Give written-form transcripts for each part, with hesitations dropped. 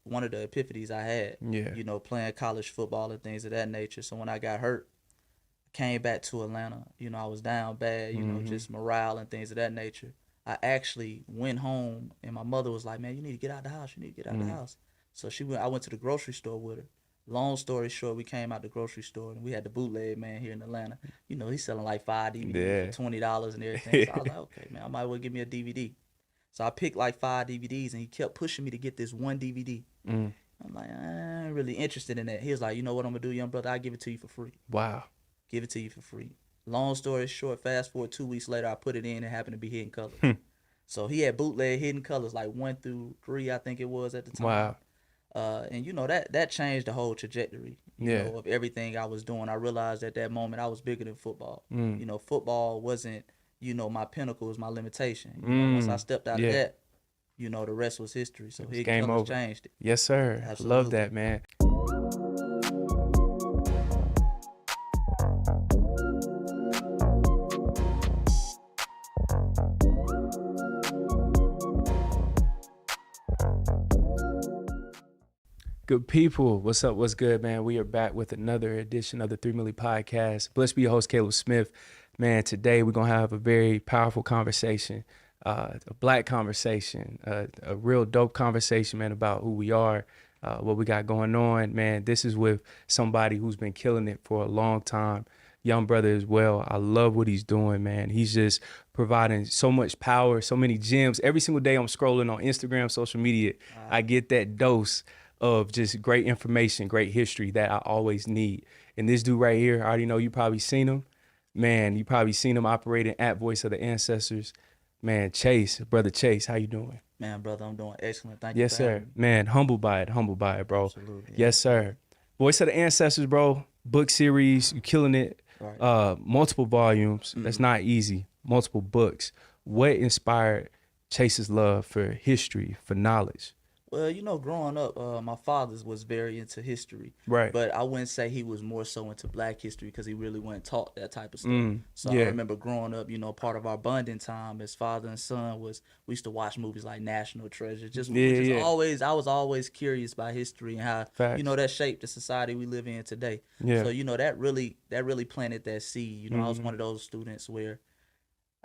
one of the epiphanies I had. Yeah. You know, playing college football and things of that nature. So when I got hurt, came back to Atlanta. You know, I was down bad. You know, just morale and things of that nature. I actually went home, and my mother was like, "Man, you need to get out the house. You need to get out the house." So I went to the grocery store with her. Long story short, we came out the grocery store and we had the bootleg man here in Atlanta. You know, he's selling like 5 DVDs for $20 and everything. So I was like, okay, man, I might well give me a DVD. So I picked like 5 DVDs and he kept pushing me to get this one DVD. I'm like, I ain't really interested in that. He was like, you know what I'm gonna do, young brother? I'll give it to you for free. Wow. Give it to you for free. Long story short, fast forward 2 weeks later, I put it in and it happened to be Hidden Colors. So he had bootleg Hidden Colors like 1 through 3, I think it was at the time. Wow. And you know, that changed the whole trajectory you know, of everything I was doing. I realized at that moment I was bigger than football. You know, football wasn't, you know, my pinnacle, was my limitation. You know, once I stepped out of that, you know, the rest was history. So Hidden Colors changed it. Yes, sir. Absolutely. Love that, man. Good people, what's up, what's good, man? We are back with another edition of the Milli Podcast. Blessed be your host, Caleb Smith. Man, today we're going to have a very powerful conversation, a black conversation, a real dope conversation, man, about who we are, what we got going on. Man, this is with somebody who's been killing it for a long time, young brother as well. I love what he's doing, man. He's just providing so much power, so many gems. Every single day I'm scrolling on Instagram, social media, I get that dose of just great information, great history that I always need. And this dude right here, I already know you probably seen him. Man, you probably seen him operating at Voice of the Ancestors. Man, Chase, brother Chase, how you doing? Man, brother, I'm doing excellent. Thank you. Yes, sir. Man, humbled by it, bro. Absolutely. Yes, sir. Voice of the Ancestors, bro. Book series, you killing it. Right. Multiple volumes. That's not easy. Multiple books. What inspired Chase's love for history, for knowledge? Well, you know, growing up, my father was very into history. Right. But I wouldn't say he was more so into black history because he really wasn't taught that type of stuff. So I remember growing up, you know, part of our bonding time as father and son was we used to watch movies like National Treasure. Always, I was always curious about history and how, you know, that shaped the society we live in today. Yeah. So, you know, that really planted that seed. You know, I was one of those students where,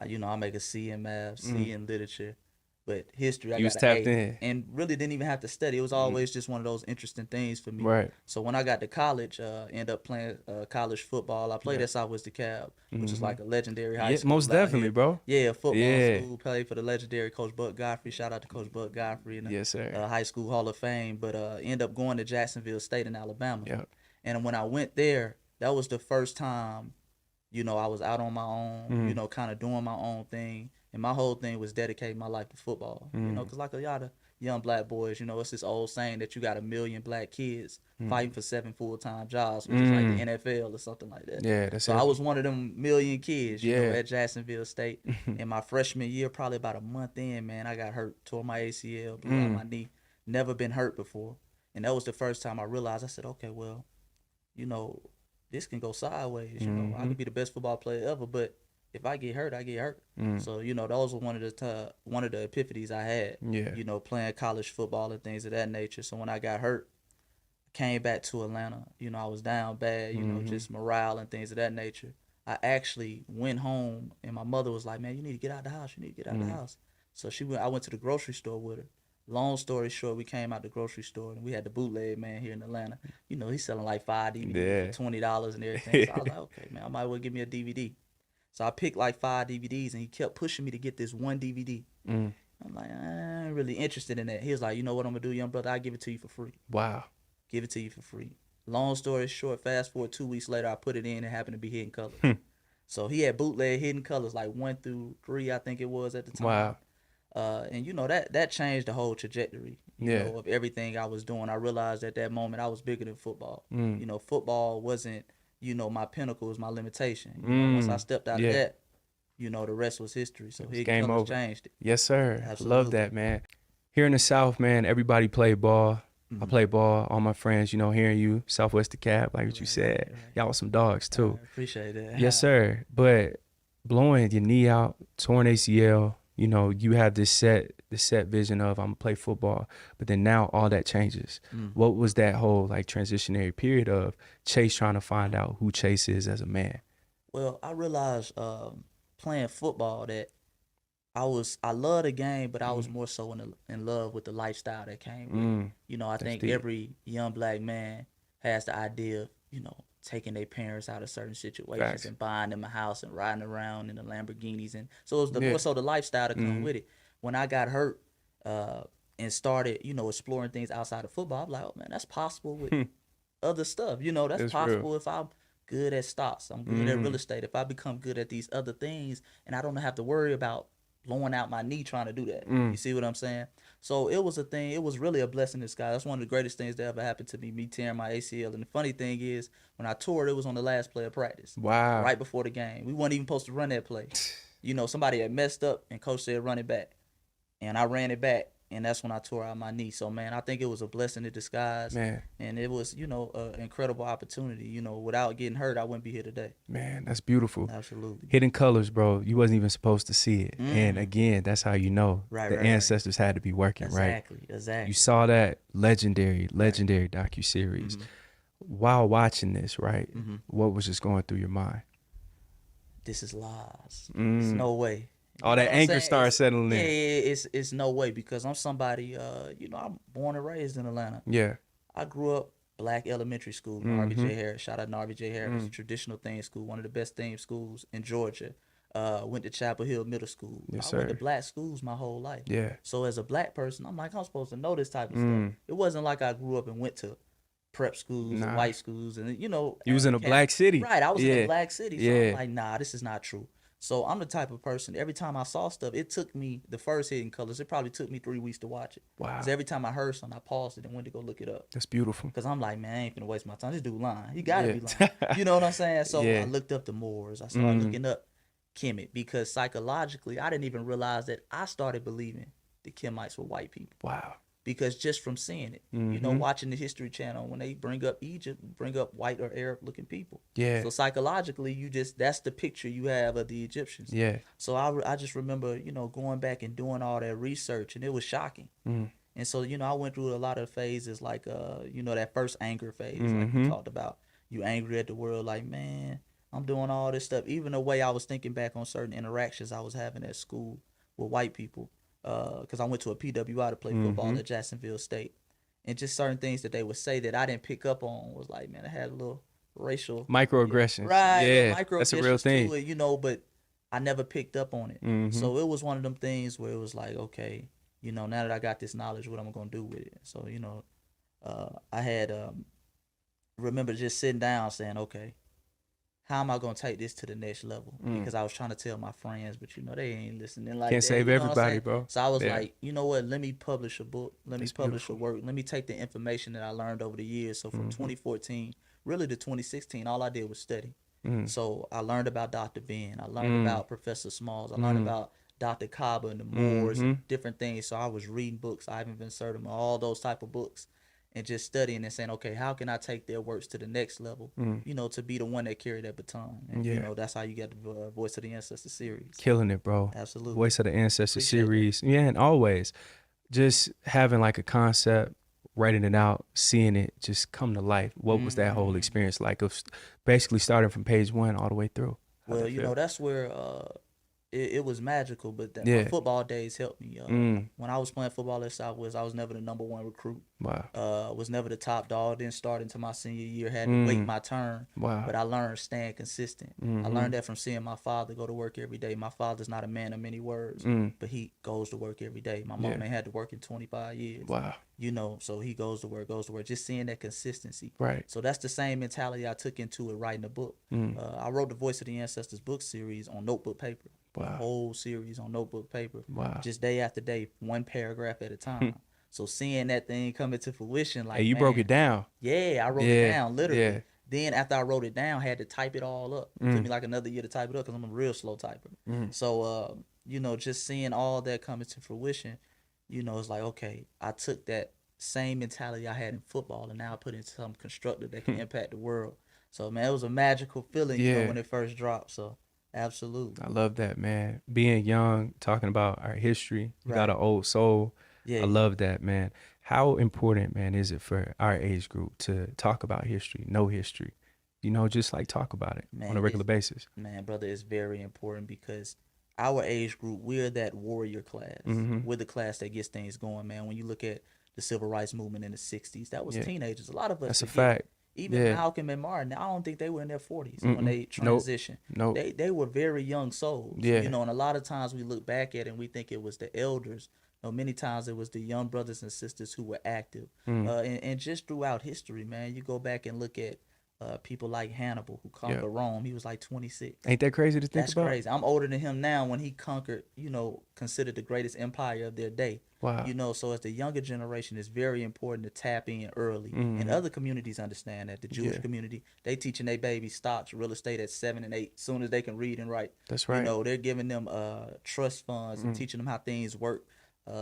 you know, I make a C in math, C in literature. But history, I got tapped an A, in. and really didn't even have to study. It was always just one of those interesting things for me. Right. So when I got to college, ended up playing college football. I played at Southwest DeKalb, which is like a legendary high school. Most definitely, bro. Yeah, football school. Played for the legendary Coach Buck Godfrey. Shout out to Coach Buck Godfrey in the High School Hall of Fame. But ended up going to Jacksonville State in Alabama. Yep. And when I went there, that was the first time, you know, I was out on my own, you know, kind of doing my own thing. And my whole thing was dedicating my life to football, you know, because like a lot of young black boys, you know, it's this old saying that you got 1 million black kids fighting for 7 full-time jobs, which is like the NFL or something like that. Yeah, that's so it. I was one of them million kids, you know, at Jacksonville State. In my freshman year, probably about a month in, man, I got hurt, tore my ACL, blew out my knee. Never been hurt before. And that was the first time I realized, I said, okay, well, you know, this can go sideways. You know, I could be the best football player ever, but if I get hurt, I get hurt. So, you know, those were one of the epiphanies I had, you know, playing college football and things of that nature. So when I got hurt, I came back to Atlanta. You know, I was down bad, you know, just morale and things of that nature. I actually went home and my mother was like, man, you need to get out the house. You need to get out the house. So I went to the grocery store with her. Long story short, we came out the grocery store and we had the bootleg man here in Atlanta. You know, he's selling like 5 DVDs for $20 and everything. So I was like, okay, man, I might well give me a DVD. So I picked like 5 DVDs and he kept pushing me to get this one DVD. I'm like, I ain't really interested in that. He was like, you know what I'm going to do, young brother? I'll give it to you for free. Wow. Give it to you for free. Long story short, fast forward 2 weeks later, I put it in and it happened to be Hidden Colors. So he had bootleg Hidden Colors like 1 through 3, I think it was at the time. Wow. And you know, that changed the whole trajectory you know, of everything I was doing. I realized at that moment I was bigger than football. You know, football wasn't, you know, my pinnacle, was my limitation. You know, once I stepped out of that, you know, the rest was history. So Hidden Colors changed it. Yes, sir. Absolutely. Love that, man. Here in the South, man, everybody play ball. I play ball. All my friends, you know, hearing you, Southwest DeKalb, like what you said. Y'all was some dogs, too. I appreciate that. Yes, sir. But blowing your knee out, torn ACL, you know, you have this set vision of I'm gonna play football, but then now all that changes. What was that whole like transitionary period of Chase trying to find out who Chase is as a man? Well, I realized playing football that I love the game, but I was more so in love with the lifestyle that came with it. You know, I think deep. every young black man has the idea of, you know, taking their parents out of certain situations Facts. and buying them a house and riding around in the Lamborghinis, and so it was more so the lifestyle that come with it. When I got hurt and started, you know, exploring things outside of football, I'm like, oh man, that's possible with other stuff. You know, that's possible real. if I'm good at stocks, I'm good at real estate. If I become good at these other things, and I don't have to worry about blowing out my knee trying to do that. You see what I'm saying? So it was a thing. It was really a blessing in disguise. That's one of the greatest things that ever happened to me tearing my ACL. And the funny thing is, when I toured, it was on the last play of practice. Wow. Right before the game. We weren't even supposed to run that play. You know, somebody had messed up, and coach said run it back. And I ran it back, and that's when I tore out my knee. So, man, I think it was a blessing in disguise. Man. And it was, you know, an incredible opportunity. You know, without getting hurt, I wouldn't be here today. Man, that's beautiful. Absolutely. Hidden colors, bro. You wasn't even supposed to see it. And again, that's how you know the ancestors had to be working, right? Exactly. You saw that legendary docuseries. While watching this, right? What was just going through your mind? This is lies. There's no way. All that anger started settling in. Yeah, it's no way, because I'm somebody, you know, I'm born and raised in Atlanta. Yeah. I grew up black elementary school, Narvie J. Harris. Shout out Narvie J. Harris, traditional theme school, one of the best theme schools in Georgia. Went to Chapel Hill Middle School. Yes, I went to black schools my whole life. Yeah. So as a black person, I'm like, I'm supposed to know this type of stuff. It wasn't like I grew up and went to prep schools and white schools, and you know. You was in a black city. Right, I was in a black city. So Yeah. I'm like, nah, this is not true. So I'm the type of person, every time I saw stuff, it took me, the first Hidden Colors, it probably took me 3 weeks to watch it. Wow. Because every time I heard something, I paused it and went to go look it up. That's beautiful. Because I'm like, man, I ain't finna waste my time. This dude lying. He gotta be lying. You know what I'm saying? So I looked up the Moors. I started looking up Kemet, because psychologically, I didn't even realize that I started believing the Kemites were white people. Wow. Because just from seeing it, you know, watching the History Channel, when they bring up Egypt, bring up white or Arab looking people. Yeah. So psychologically, that's the picture you have of the Egyptians. Yeah. So I just remember, you know, going back and doing all that research, and it was shocking. And so, you know, I went through a lot of phases, like, you know, that first anger phase, like we talked about. You angry at the world, like, man, I'm doing all this stuff. Even the way I was thinking back on certain interactions I was having at school with white people. Because I went to a PWI to play football at Jacksonville State, and just certain things that they would say that I didn't pick up on was like, man, I had a little racial microaggressions. Right, yeah, microaggressions that's a real thing. to it, you know, but I never picked up on it. So it was one of them things where it was like, okay, you know, now that I got this knowledge, what am I gonna do with it? So, you know, I had remember just sitting down saying, okay, how am I gonna take this to the next level? Because I was trying to tell my friends, but you know, they ain't listening like Can't that. save You know everybody, bro. So I was like, you know what? Let me publish a book. Let me publish a work. Let me take the information that I learned over the years. So from 2014, really to 2016, all I did was study. So I learned about Dr. Ben. I learned about Professor Smalls. I learned about Dr. Kaba and the Moors and different things. So I was reading books. Ivan Van Sertima, all those type of books. And just studying and saying, okay, how can I take their works to the next level, you know, to be the one that carried that baton. And, you know, that's how you got the Voice of the Ancestors series. Killing it, bro. Absolutely. Voice of the Ancestors series. Yeah, and always just having like a concept, writing it out, seeing it just come to life. What was that whole experience like of basically starting from page 1 all the way through? Well, you know, that's where it was magical, but my football days helped me. When I was playing football at Southwest, I was never the number one recruit. Wow. Was never the top dog. Didn't start until my senior year. Had to wait my turn. Wow. But I learned staying consistent. I learned that from seeing my father go to work every day. My father's not a man of many words, but he goes to work every day. My mom ain't had to work in 25 years. Wow. You know, so he goes to work. Just seeing that consistency. Right. So that's the same mentality I took into it writing the book. I wrote the Voice of the Ancestors book series on notebook paper. Wow. The whole series on notebook paper. Wow. Just day after day, one paragraph at a time. So seeing that thing come into fruition, like, hey, you broke it down. Yeah, I wrote it down, literally. Yeah. Then after I wrote it down, I had to type it all up. It took me like another year to type it up because I'm a real slow typer. So, you know, just seeing all that come into fruition, you know, it's like, okay, I took that same mentality I had in football and now I put it into something constructive that can impact the world. So, man, it was a magical feeling, you know, when it first dropped. So, Absolutely. I love that, man. Being young, talking about our history. You got Right. an old soul. I Yeah. love that, man. How important, man, is it for our age group to talk about history, know history? Just like talk about it on a Man, regular basis. man, brother, it's very important because our age group, we're that warrior class. Mm-hmm. We're the class that gets things going, man. When you look at the civil rights movement in the 60s, that was Yeah, teenagers. A lot of us that's a forget. fact. Even Yeah. Malcolm and Martin, I don't think they were in their 40s when Mm-mm. they Nope. transitioned. Nope. They were very young souls, Yeah. and a lot of times we look back at it and we think it was the elders. No, many times it was the young brothers and sisters who were active. Mm. And just throughout history, man, you go back and look at people like Hannibal, who Yeah. conquered Rome. He was like 26. Ain't that crazy to think That's about? crazy. I'm older than him now when he conquered, considered the greatest empire of their day. Wow. So as the younger generation, it's very important to tap in early. Mm-hmm. And other communities understand that. The Jewish Yeah. community, they teaching their babies stocks, real estate at 7 and 8, soon as they can read and write. That's right. They're giving them trust funds and teaching them how things work.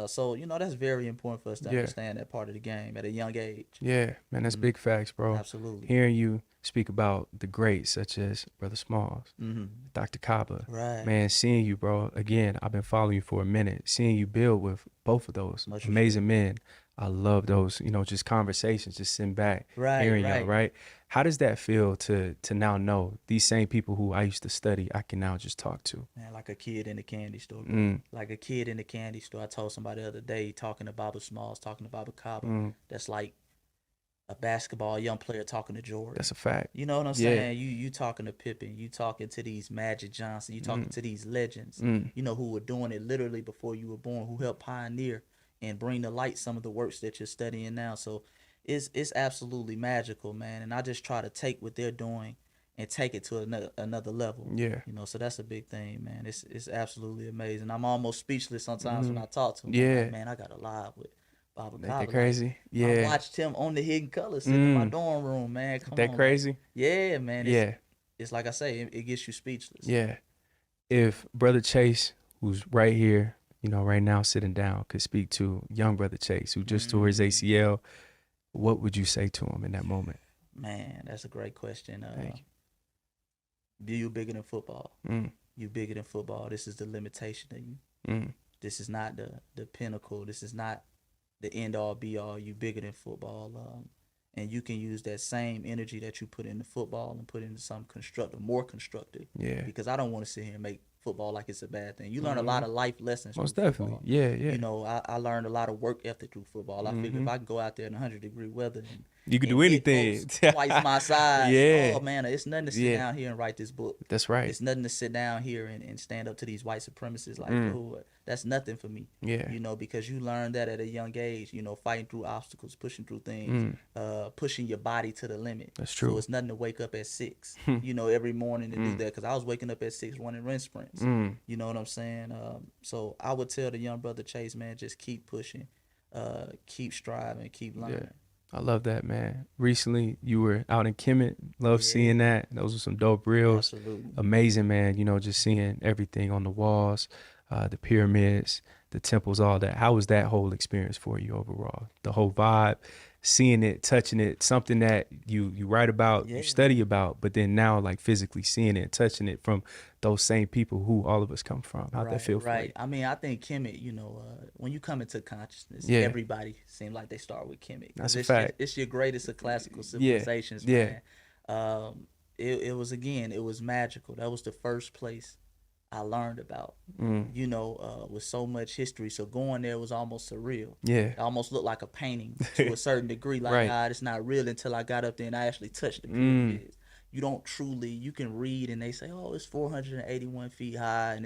So that's very important for us to Yeah. understand that part of the game at a young age. Yeah, man, that's big facts, bro. Absolutely. Hearing you speak about the greats such as Brother Smalls, Mm-hmm. Dr. Kaba, Right. man, seeing you, bro. Again, I've been following you for a minute. Seeing you build with both of those Much amazing men. I love those, just conversations, just sitting back, Right, hearing right. y'all, right? How does that feel to now know these same people who I used to study, I can now just talk to? Man, like a kid in the candy store. Mm. Like a kid in the candy store. I told somebody the other day, talking to Baba Smalls, talking to Baba Kaba. Mm. That's like a young player talking to Jordan. That's a fact. You know what I'm Yeah. saying? You talking to Pippen, you talking to these Magic Johnson, you talking to these legends, Mm. who were doing it literally before you were born, who helped pioneer and bring to light some of the works that you're studying now. So it's absolutely magical, man. And I just try to take what they're doing and take it to another level. Yeah. So that's a big thing, man. It's absolutely amazing. I'm almost speechless sometimes when I talk to him. Yeah. I'm like, man, I got a live with Baba Ain't Kaba. that crazy? Like, Yeah. I watched him on the Hidden Colors sitting in my dorm room, man. Come That on, crazy? man. Yeah, man. Yeah. It's like I say, it gets you speechless. Yeah. If Brother Chase, who's right here, right now sitting down, could speak to young Brother Chase, who just tore his ACL, what would you say to him in that moment? Man, that's a great question. Thank you. You bigger than football. Mm. You bigger than football. This is the limitation of you. Mm. This is not the pinnacle. This is not the end all be all. You bigger than football. And you can use that same energy that you put into football and put into something more constructive. Yeah. Because I don't want to sit here and make football like it's a bad thing. You learn a lot of life lessons. Most through definitely. football. Yeah. I learned a lot of work ethic through football. I figure if I can go out there in 100-degree weather and You can do hit anything. folks twice my size. Yeah. Oh man, it's nothing to sit down here and write this book. That's right. It's nothing to sit down here and stand up to these white supremacists like, oh, that's nothing for me. Yeah. Because you learn that at a young age, fighting through obstacles, pushing through things, pushing your body to the limit. That's true. So it's nothing to wake up at 6, every morning to do that. Because I was waking up at 6 running run sprints. You know what I'm saying? So I would tell the young brother Chase, man, just keep pushing, keep striving, keep learning. Yeah. I love that, man. Recently, you were out in Kemet. Love seeing that. Those were some dope reels. Absolutely. Amazing, man. Just seeing everything on the walls, the pyramids, the temples, all that. How was that whole experience for you overall? The whole vibe, seeing it, touching it, something that you write about, you study about, but then now like physically seeing it, touching it from those same people who all of us come from. How'd that feel for you? I mean, I think Kemet, when you come into consciousness, everybody seems like they start with Kemet. That's a fact. It's your greatest of classical civilizations, man. It was magical. That was the first place I learned about, with so much history. So going there was almost surreal. Yeah. It almost looked like a painting to a certain degree. Like, God, it's not real until I got up there and I actually touched the pyramids. You can read and they say, oh, it's 481 feet high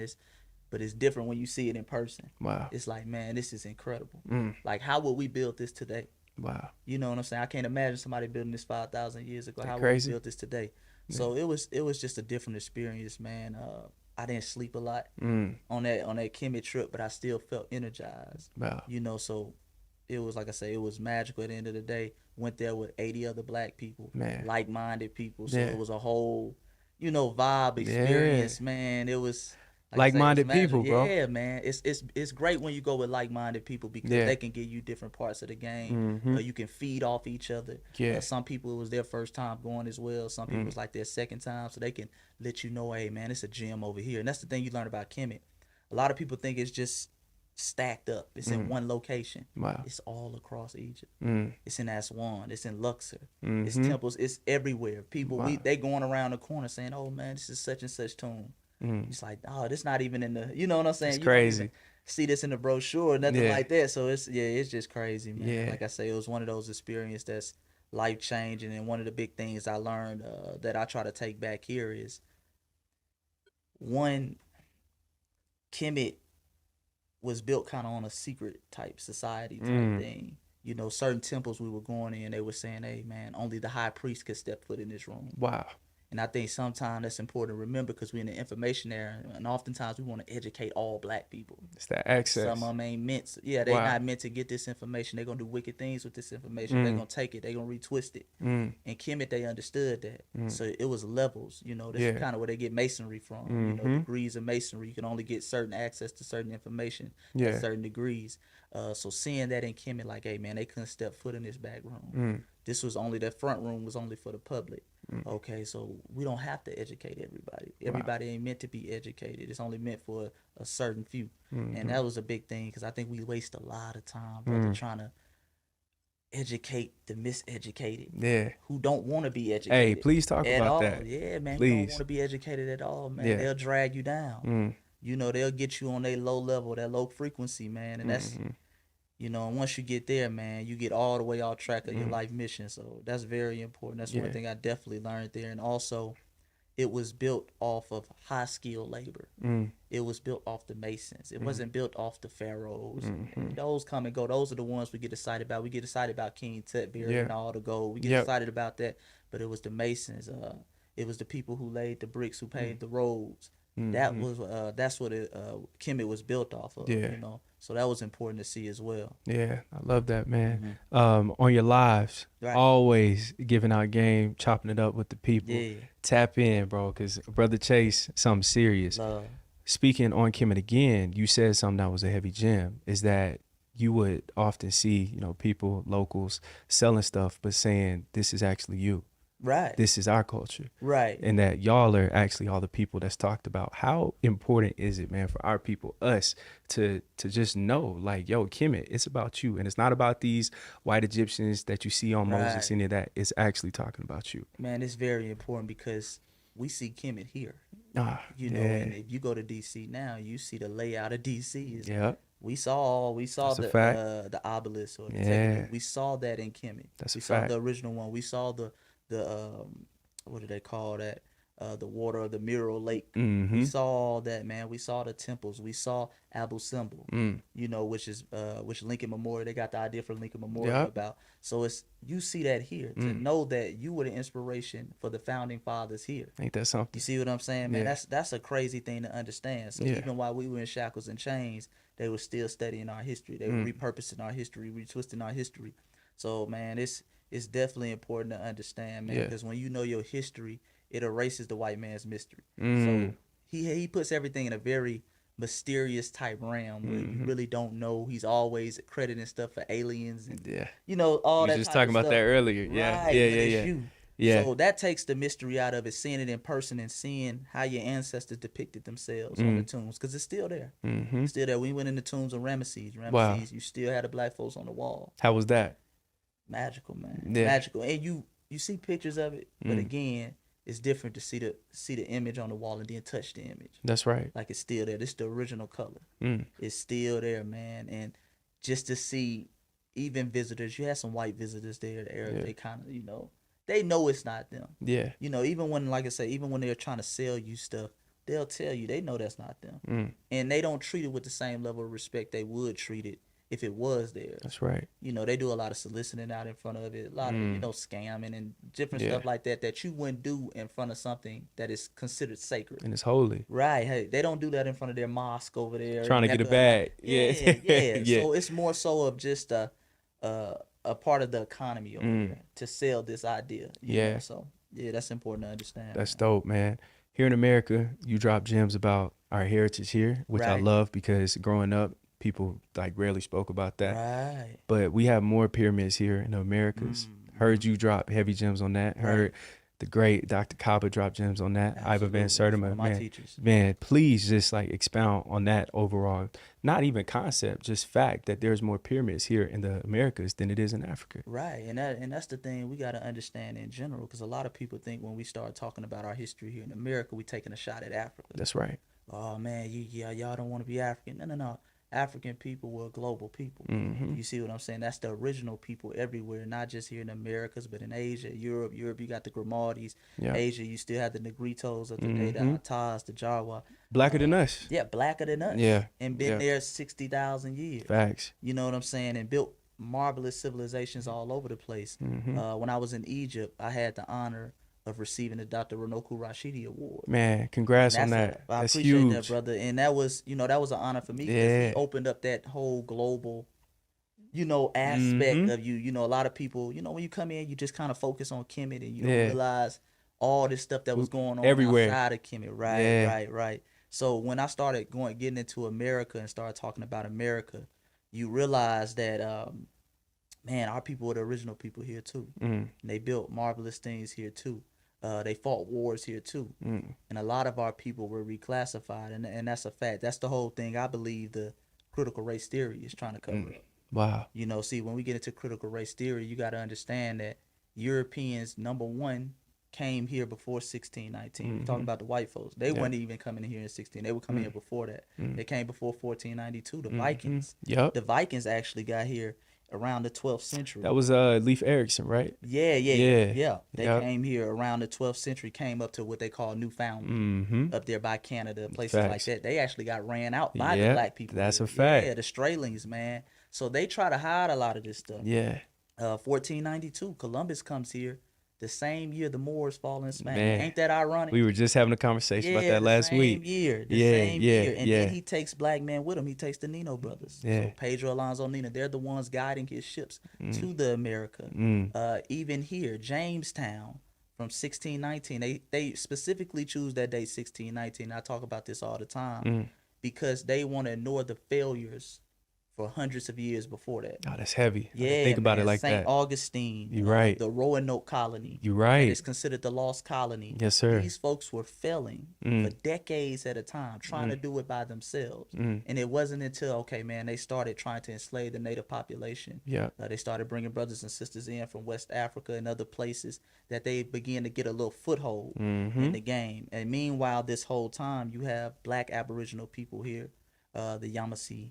but it's different when you see it in person. Wow. It's like, man, this is incredible. Like, how would we build this today? Wow. You know what I'm saying? I can't imagine somebody building this 5,000 years ago. How crazy. would we build this today? Yeah. So it was just a different experience, man. I didn't sleep a lot on that Kemet trip, but I still felt energized. Wow. So it was, like I say, it was magical at the end of the day. Went there with 80 other black people, like-minded people. So it was a whole, vibe experience, man. It was, Like-minded people, bro. Yeah, man. It's great when you go with like-minded people because they can give you different parts of the game. You can feed off each other. Some people, it was their first time going as well. Some people, it's like their second time, so they can let you know, hey, man, it's a gym over here. And that's the thing you learn about Kemet. A lot of people think it's just stacked up. It's in one location. Wow. It's all across Egypt. It's in Aswan. It's in Luxor. It's temples. It's everywhere. People, they going around the corner saying, oh, man, this is such and such tomb. It's like, oh, this not even in the, you know what I'm saying? It's you crazy. Don't even see this in the brochure, nothing like that. So it's just crazy, man. Yeah. Like I say, it was one of those experiences that's life changing, and one of the big things I learned that I try to take back here is one, Kemet was built kind of on a secret type society type thing. You know, certain temples we were going in, they were saying, hey, man, only the high priest could step foot in this room. Wow. And I think sometimes that's important to remember because we're in the information era, and oftentimes we want to educate all black people. It's that access. Some of them ain't meant to, they're not meant to get this information. They're going to do wicked things with this information. They're going to take it. They're going to retwist it. And Kemet, they understood that. So it was levels, you know. This is kind of where they get masonry from. You know, degrees of masonry. You can only get certain access to certain information at certain degrees. So seeing that in Kemet, like, hey, man, they couldn't step foot in this back room. This was only, that front room was only for the public. Okay, so we don't have to educate everybody. Everybody ain't meant to be educated. It's only meant for a certain few. And that was a big thing because I think we waste a lot of time, brother, trying to educate the miseducated who don't want to be educated. Hey, please talk about that. Yeah, man, please. Who don't want to be educated at all, man. They'll drag you down. You know, they'll get you on their low level, that low frequency, man. And that's, you know, and once you get there, man, you get all the way off track of your life mission. So that's very important. That's one thing I definitely learned there. And also, it was built off of high skilled labor. It was built off the Masons. It wasn't built off the pharaohs. And those come and go. Those are the ones we get excited about. We get excited about King Tut and all the gold. We get excited about that. But it was the Masons. It was the people who laid the bricks, who paved the roads. That was that's what Kemet was built off of. You know. So that was important to see as well. Yeah, I love that, man. On your lives, always giving out game, chopping it up with the people. Tap in, bro, because Brother Chase, something serious. Love. Speaking on Kemet again, you said something that was a heavy gem, is that you would often see, you know, people, locals, selling stuff, but saying, this is actually you. Right. This is our culture. Right. And that y'all are actually all the people that's talked about. How important is it, man, for our people, us, to just know, like, yo, Kemet, it's about you. And it's not about these white Egyptians that you see on Moses, any of that. It's actually talking about you. Man, it's very important because we see Kemet here. You know, and if you go to D.C. now, you see the layout of D.C. We saw the obelisk or the we saw that in Kemet. That's we a saw fact. The original one. We saw the what do they call that? The water of the Mural Lake. We saw all that, man. We saw the temples. We saw Abu Simbel, you know, which Lincoln Memorial. They got the idea for Lincoln Memorial about. So it's, you see that here, to know that you were the inspiration for the founding fathers here. Ain't that something? You see what I'm saying, man? That's a crazy thing to understand. So even while we were in shackles and chains, they were still studying our history. They were repurposing our history, retwisting our history. So, man, it's definitely important to understand, man, because when you know your history, it erases the white man's mystery. So he puts everything in a very mysterious type realm where you really don't know. He's always crediting stuff for aliens and you know, all that. You was just talking about that earlier. So that takes the mystery out of it, seeing it in person and seeing how your ancestors depicted themselves on the tombs, because it's still there. It's still there. We went in the tombs of Ramesses. You still had the black folks on the wall. How was that? Magical, man. Magical. And you see pictures of it, but again, it's different to see the image on the wall and then touch the image. That's right. Like, it's still there. This is the original color. It's still there, man. And just to see even visitors, you had some white visitors there, they kind of, you know, they know it's not them. You know, even when, like I say, even when they're trying to sell you stuff, they'll tell you they know that's not them. And they don't treat it with the same level of respect they would treat it if it was there. That's right. You know, they do a lot of soliciting out in front of it, a lot of, you know, scamming and different stuff like that you wouldn't do in front of something that is considered sacred. And it's holy. Right. Hey, they don't do that in front of their mosque over there. Trying to get a bag. So it's more so of just a part of the economy over there to sell this idea. You know? So, that's important to understand. That's dope, man. Here in America, you drop gems about our heritage here, which I Right. love because growing up, people like rarely spoke about that. Right. But we have more pyramids here in the Americas. Heard you drop heavy gems on that. Heard the great Dr. Kaba drop gems on that. Iva Van Sertima, my teachers. Man, please just like expound on that overall, not even concept, just fact that there's more pyramids here in the Americas than it is in Africa. Right, and that's the thing we got to understand in general, because a lot of people think when we start talking about our history here in America, we taking a shot at Africa. That's right. Oh man, y'all don't want to be African. No. African people were global people. You see what I'm saying? That's the original people everywhere, not just here in the Americas, but in Asia, Europe, you got the Grimaldi's. Asia, you still have the Negritos of the day, the Atas, the Jawa. Blacker than us. Yeah, blacker than us. Yeah. And been there 60,000 years. Facts. You know what I'm saying? And built marvelous civilizations all over the place. When I was in Egypt, I had the honor of receiving the Dr. Ronoku Rashidi Award. Man, congrats on that. I appreciate huge. that, brother. And that was an honor for me, because he opened up that whole global, aspect of you. A lot of people, when you come in, you just kind of focus on Kemet, and you don't realize all this stuff that was going on everywhere outside of Kemet. Right. So when I started getting into America and started talking about America, you realize that, man, our people were the original people here too. And they built marvelous things here too. They fought wars here too. And a lot of our people were reclassified, and that's a fact. That's the whole thing I believe the critical race theory is trying to cover up. Wow. See, when we get into critical race theory, you got to understand that Europeans, number one, came here before 1619. We're talking about the white folks. They weren't even coming here in 16. They were coming here before that. They came before 1492. The Vikings. The Vikings actually got here around the 12th century. That was Leif Erikson, right? Yeah. They came here around the 12th century, came up to what they call Newfoundland, up there by Canada, places like that. They actually got ran out by the black people. That's a fact. Yeah, the Stralings, man. So they try to hide a lot of this stuff. 1492, Columbus comes here. The same year the Moors fall in Spain. Ain't that ironic? We were just having a conversation about that last week. The same year. And then he takes black men with him. He takes the Nino brothers. So Pedro Alonso Nino, they're the ones guiding his ships to the America. Even here, Jamestown from 1619. They specifically choose that date, 1619. I talk about this all the time because they want to ignore the failures for hundreds of years before that. Oh, that's heavy. Think about it like Saint that. St. Augustine. You're right. The Roanoke colony. You're right. It's considered the lost colony. Yes, sir. These folks were failing for decades at a time, trying to do it by themselves. And it wasn't until, they started trying to enslave the native population. They started bringing brothers and sisters in from West Africa and other places that they began to get a little foothold in the game. And meanwhile, this whole time, you have black Aboriginal people here, the Yamasee.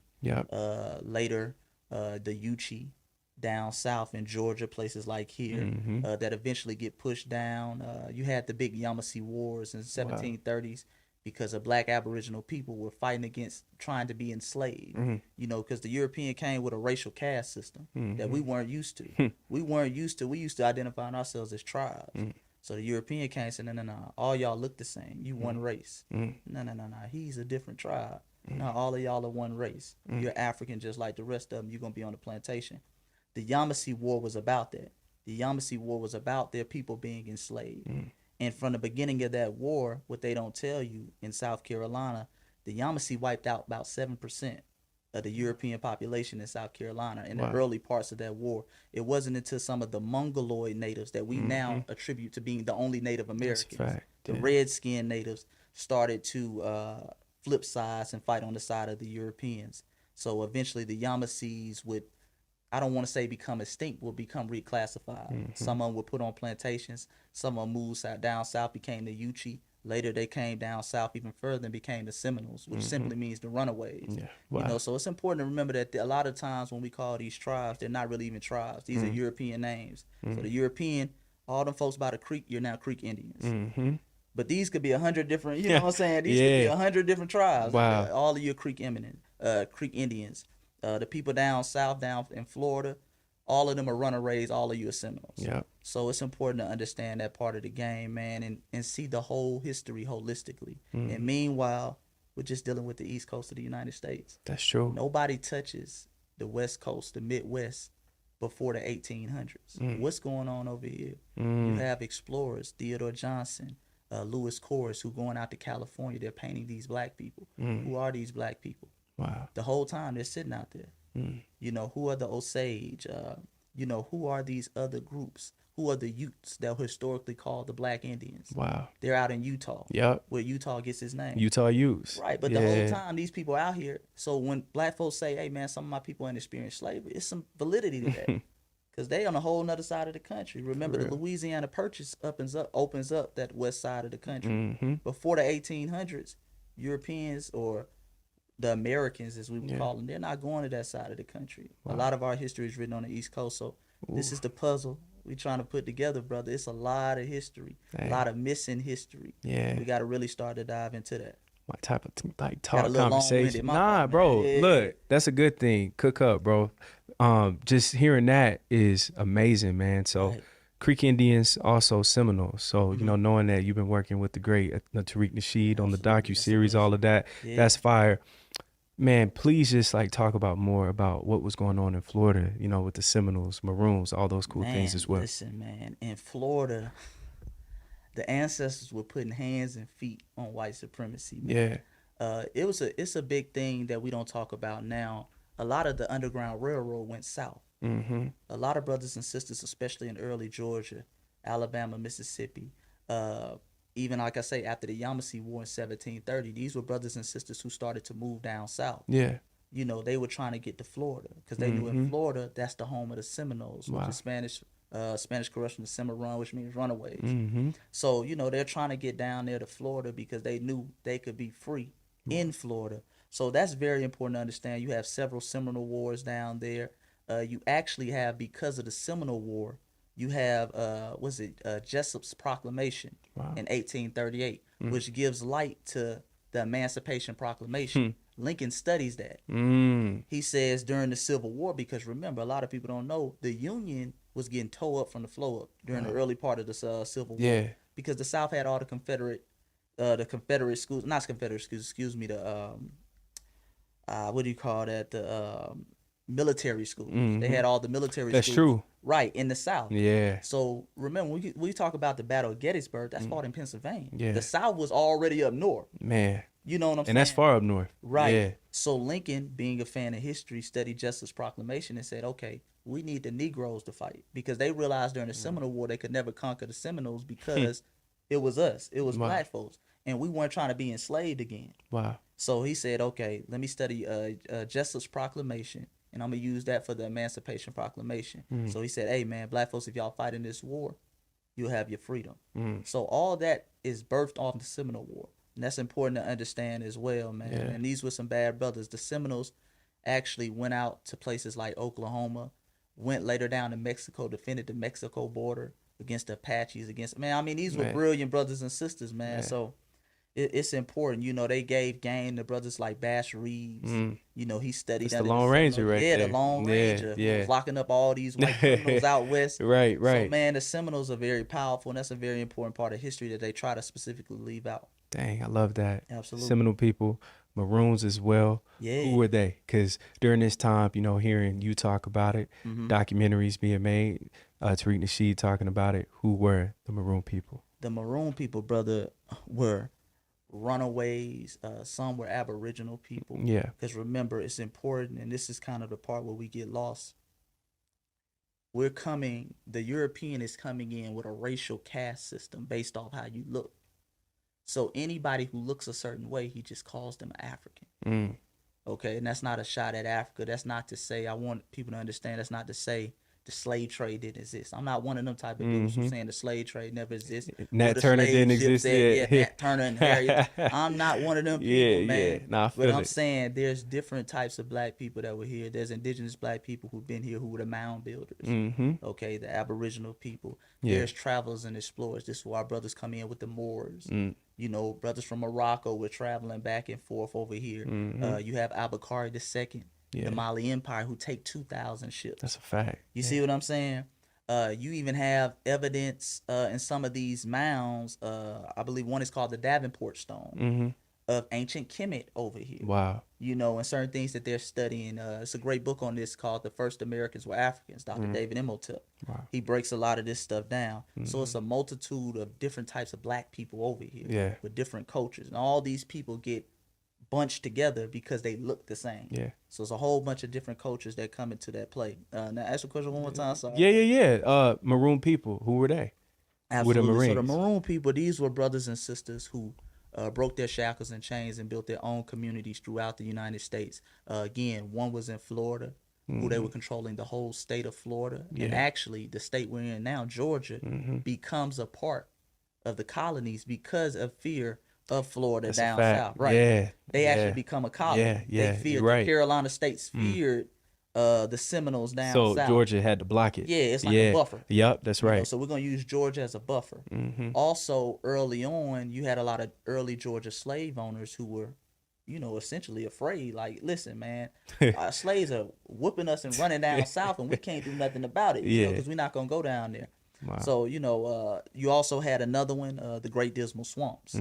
Later, the Yuchi down south in Georgia, places like here, that eventually get pushed down. You had the big Yamasee Wars in the 1730s because the black Aboriginal people were fighting against trying to be enslaved, because the European came with a racial caste system that we weren't used to. We used to identifying ourselves as tribes. So the European came and said, no, all y'all look the same. You one race. No, he's a different tribe. Now all of y'all are one race. You're African just like the rest of them. You're going to be on the plantation. The Yamasee War was about that. The Yamasee War was about their people being enslaved. And from the beginning of that war, what they don't tell you in South Carolina, the Yamasee wiped out about 7% of the European population in South Carolina in the early parts of that war. It wasn't until some of the Mongoloid natives that we now attribute to being the only Native Americans, the red-skinned natives, started to flip sides and fight on the side of the Europeans. So eventually the Yamasees would, I don't want to say become extinct, will become reclassified. Some of them were put on plantations. Some of them moved down south, became the Yuchi. Later they came down south even further and became the Seminoles, which simply means the runaways. So it's important to remember that a lot of times when we call these tribes, they're not really even tribes. These are European names. So the European, all them folks by the creek, you're now Creek Indians. But these could be 100 different, you know what I'm saying? These could be 100 different tribes. All of your Creek Indians. The people down south, down in Florida, all of them are runaways, all of you are Seminoles. So it's important to understand that part of the game, man, and see the whole history holistically. And meanwhile, we're just dealing with the East Coast of the United States. That's true. Nobody touches the West Coast, the Midwest, before the 1800s. What's going on over here? You have explorers, Theodore Johnson, Lewis Corris, who going out to California. They're painting these black people. Who are these black people? Wow. The whole time they're sitting out there. You know, who are the Osage? You know, who are these other groups? Who are the Utes that were historically called the Black Indians? Wow. They're out in Utah. Yep. Where Utah gets its name. Utah Utes. Right. But the whole time, these people out here. So when black folks say, hey, man, some of my people ain't experienced slavery, it's some validity to that. Because they on a whole nother side of the country. Remember, the Louisiana Purchase opens up that west side of the country. Before the 1800s, Europeans or the Americans, as we would call them, they're not going to that side of the country. Wow. A lot of our history is written on the East Coast. So this is the puzzle we trying to put together, brother. It's a lot of history, a lot of missing history. Yeah, we got to really start to dive into that. My type of talk conversation. Nah, bro. Look, that's a good thing. Cook up, bro. Just hearing that is amazing, man. So Creek Indians, also Seminoles. So, you know, knowing that you've been working with the great Tariq Nasheed on the docu-series, all of that, that's fire. Man, please just like talk about more about what was going on in Florida, you know, with the Seminoles, Maroons, all those cool things as well. Listen, man, in Florida, the ancestors were putting hands and feet on white supremacy, man. Yeah. It's a big thing that we don't talk about now. A lot of the Underground Railroad went south. A lot of brothers and sisters, especially in early Georgia, Alabama, Mississippi, even like I say, after the Yamasee War in 1730, these were brothers and sisters who started to move down south. Yeah. You know, they were trying to get to Florida because they knew in Florida, that's the home of the Seminoles, which is Spanish corruption, the Cimarron, which means runaways. So, you know, they're trying to get down there to Florida because they knew they could be free in Florida. So that's very important to understand. You have several Seminole Wars down there. You actually have, because of the Seminole War, you have, Jessup's Proclamation in 1838, which gives light to the Emancipation Proclamation. Lincoln studies that. He says during the Civil War, because remember, a lot of people don't know, the Union was getting tore up from the flow up during the early part of the Civil War. Because the South had all the Confederate schools, not Confederate schools, excuse me, the, what do you call that? The military schools. They had all the military schools. That's true. Right, in the South. Yeah. So remember, when we talk about the Battle of Gettysburg, that's fought in Pennsylvania. Yeah. The South was already up north. Man. You know what I'm saying? And that's far up north. Right. Yeah. So Lincoln, being a fan of history, studied Jessup's Proclamation and said, okay, we need the Negroes to fight. Because they realized during the Seminole War they could never conquer the Seminoles because it was us. It was black folks. And we weren't trying to be enslaved again. Wow. So he said, okay, let me study Jessup's Proclamation. And I'm going to use that for the Emancipation Proclamation. So he said, hey, man, black folks, if y'all fight in this war, you'll have your freedom. So all that is birthed off the Seminole War. And that's important to understand as well, man. Yeah. And these were some bad brothers. The Seminoles actually went out to places like Oklahoma, went later down to Mexico, defended the Mexico border against the Apaches. These were brilliant brothers and sisters, man. So it's important. You know, they gave game to brothers like Bash Reeves. You know, he studied the Lone Ranger right there. Yeah, the Lone Ranger. He was locking up all these white criminals out west. Right. So, man, the Seminoles are very powerful, and that's a very important part of history that they try to specifically leave out. Dang, I love that. Absolutely. Seminole people, Maroons as well. Yeah. Who were they? Because during this time, you know, hearing you talk about it, documentaries being made, Tariq Nasheed talking about it, who were the Maroon people? The Maroon people, brother, were runaways. Some were Aboriginal people. Yeah. Because remember, it's important, and this is kind of the part where we get lost. The European is coming in with a racial caste system based off how you look. So anybody who looks a certain way, he just calls them African. Okay, and that's not a shot at Africa. That's not to say, I want people to understand, that's not to say the slave trade didn't exist. I'm not one of them type of dudes who's saying the slave trade never existed. Nat Turner didn't exist. Nat Turner and Harriet. I'm not one of them people, man. Nah, but I'm saying there's different types of black people that were here. There's indigenous black people who've been here who were the mound builders. Okay, the Aboriginal people. There's travelers and explorers. This is where our brothers come in with the Moors. You know, brothers from Morocco were traveling back and forth over here. You have Abukari II. The Mali Empire, who take 2,000 ships. That's a fact. You see what I'm saying? You even have evidence in some of these mounds. I believe one is called the Davenport Stone. of ancient Kemet over here. Wow. You know, and certain things that they're studying. It's a great book on this called The First Americans Were Africans, Dr. David Imhotep. Wow. He breaks a lot of this stuff down. So it's a multitude of different types of black people over here with different cultures. And all these people get bunched together because they look the same. Yeah. So it's a whole bunch of different cultures that come into that play. Now, ask your question one more time. Sorry. Yeah. Maroon people. Who were they? Absolutely. Were the So the Marines. Maroon people, these were brothers and sisters who broke their shackles and chains and built their own communities throughout the United States. Again, one was in Florida, who they were controlling the whole state of Florida. And actually, the state we're in now, Georgia, becomes a part of the colonies because of fear of Florida down south. Right. Yeah. They actually become a colony. They feared the Carolina states feared the Seminoles down So south. Georgia had to block it. Yeah, it's like a buffer. Yep, that's right. You know, so we're going to use Georgia as a buffer. Also, early on, you had a lot of early Georgia slave owners who were, you know, essentially afraid. Like, listen, man, our slaves are whooping us and running down south, and we can't do nothing about it, you know, because we're not going to go down there. Wow. So, you know, you also had another one, the Great Dismal Swamps,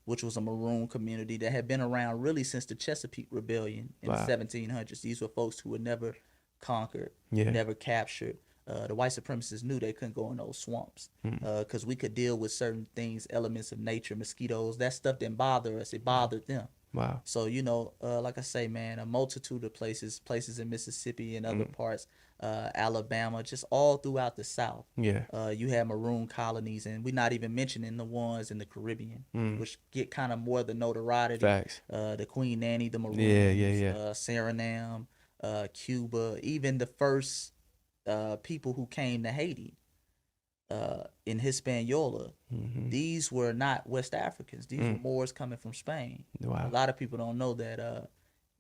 which was a Maroon community that had been around really since the Chesapeake Rebellion in the 1700s. These were folks who were never conquered, never captured. The white supremacists knew they couldn't go in those swamps because we could deal with certain things, elements of nature, mosquitoes. That stuff didn't bother us. It bothered them. Wow. So, you know, like I say, man, a multitude of places in Mississippi and other parts, Alabama, just all throughout the South. Yeah. You had Maroon colonies, and we're not even mentioning the ones in the Caribbean, which get kind of more the notoriety. Facts. The Queen Nanny, the Maroons, Suriname, Cuba, even the first people who came to Haiti in Hispaniola. These were not West Africans. These were Moors coming from Spain. Wow. A lot of people don't know that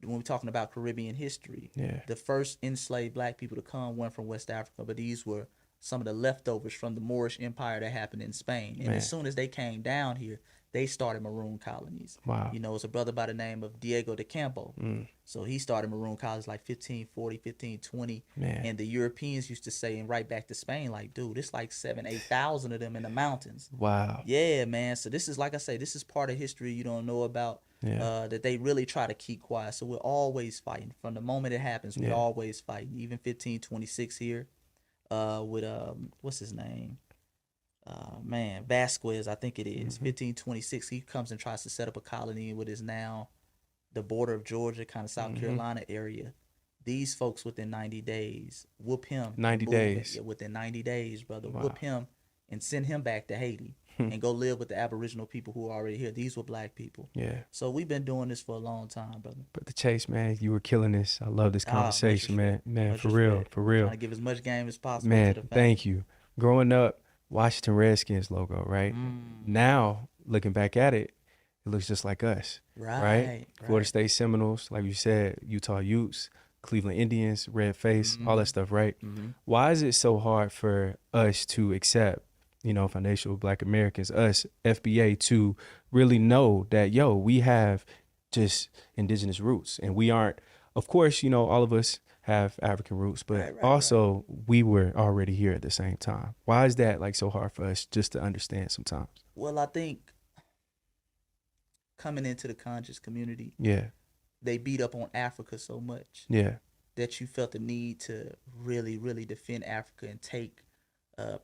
when we're talking about Caribbean history, the first enslaved black people to come went from West Africa, but these were some of the leftovers from the Moorish Empire that happened in Spain. And as soon as they came down here, they started Maroon colonies. Wow. You know, it's a brother by the name of Diego de Campo. So he started Maroon colonies like 1540, 1520. Man. And the Europeans used to say, and right back to Spain, like, dude, it's like 8,000 of them in the mountains. Wow. Yeah, man. So this is, like I say, this is part of history you don't know about. That they really try to keep quiet. So we're always fighting. From the moment it happens, we're always fighting. Even 1526 here with, what's his name? Vasquez, I think it is. 1526, he comes and tries to set up a colony in what is now the border of Georgia, kind of South Carolina area. These folks within 90 days whoop him. 90 days. Yeah, within 90 days, brother. Wow. Whoop him and send him back to Haiti and go live with the Aboriginal people who are already here. These were black people. Yeah. So we've been doing this for a long time, brother. But the Chase, man, you were killing this. I love this conversation, man. Man, for real. Trying to give as much game as possible. Man, to the thank you. Growing up, Washington Redskins logo, right? Now, looking back at it, it looks just like us, right? Florida State Seminoles, like you said, Utah Utes, Cleveland Indians, red face, all that stuff, right? Why is it so hard for us to accept, you know, foundational Black Americans, us, FBA, to really know that, yo, we have just indigenous roots and we aren't, of course, you know, all of us have African roots, but also we were already here at the same time. Why is that like so hard for us just to understand sometimes? Well, I think coming into the conscious community, they beat up on Africa so much that you felt the need to really, really defend Africa and take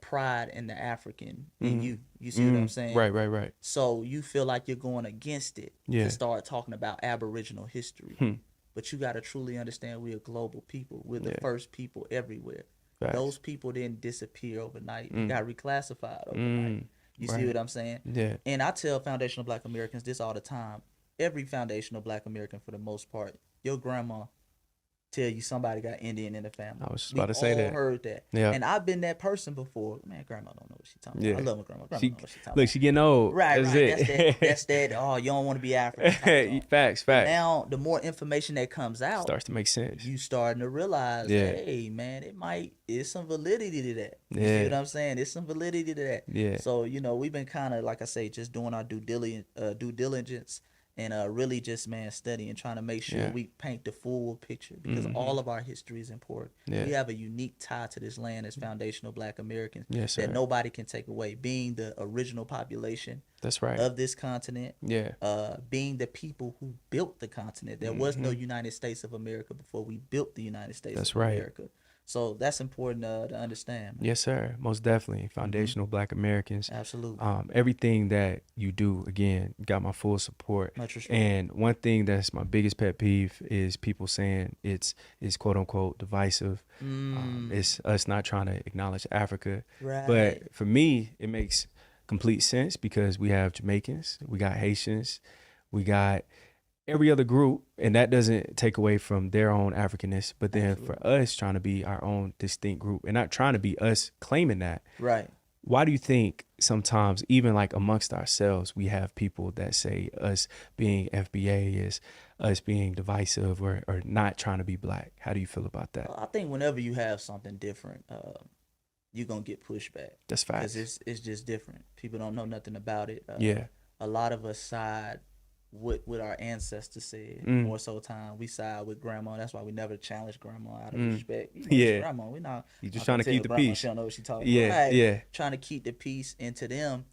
pride in the African in you. You see what I'm saying? Right. So you feel like you're going against it to start talking about Aboriginal history. But you got to truly understand we're a global people. We're the first people everywhere. Facts. Those people didn't disappear overnight. They got reclassified overnight. You see what I'm saying? Yeah. And I tell foundational Black Americans this all the time. Every foundational Black American, for the most part, your grandma tell you somebody got Indian in the family. I was about to say that. We all heard that. Yeah. And I've been that person before. Man, grandma don't know what she's talking about. I love my grandma. Grandma know what she's talking about. Look, she getting old. Right. It. That's that. Oh, you don't want to be African. Facts. Now, the more information that comes out, starts to make sense. You starting to realize, hey, man, it's some validity to that. You see what I'm saying? There's some validity to that. Yeah. So, you know, we've been kind of, like I say, just doing our due diligence and really just, man, studying and trying to make sure we paint the full picture, because all of our history is important. We have a unique tie to this land as foundational Black Americans that nobody can take away. Being the original population of this continent, being the people who built the continent. There was no United States of America before we built the United States of America. So that's important to understand, man. Yes, sir. Most definitely. Foundational Black Americans. Absolutely. Everything that you do, again, got my full support. Much respect. And one thing that's my biggest pet peeve is people saying it's quote unquote divisive. It's us not trying to acknowledge Africa. Right. But for me, it makes complete sense because we have Jamaicans, we got Haitians, we got every other group, and that doesn't take away from their own Africanness, but then for us trying to be our own distinct group and not trying to be us claiming that. Right. Why do you think sometimes, even like amongst ourselves, we have people that say us being FBA is us being divisive or not trying to be Black? How do you feel about that? I think whenever you have something different, you're going to get pushback. That's facts. Because it's just different. People don't know nothing about it. A lot of us side what our ancestors said. More so time we side with grandma. That's why we never challenge grandma out of respect. Grandma, we not. You just trying to keep the peace. She don't know what she talking about. Trying to keep the peace. And to them,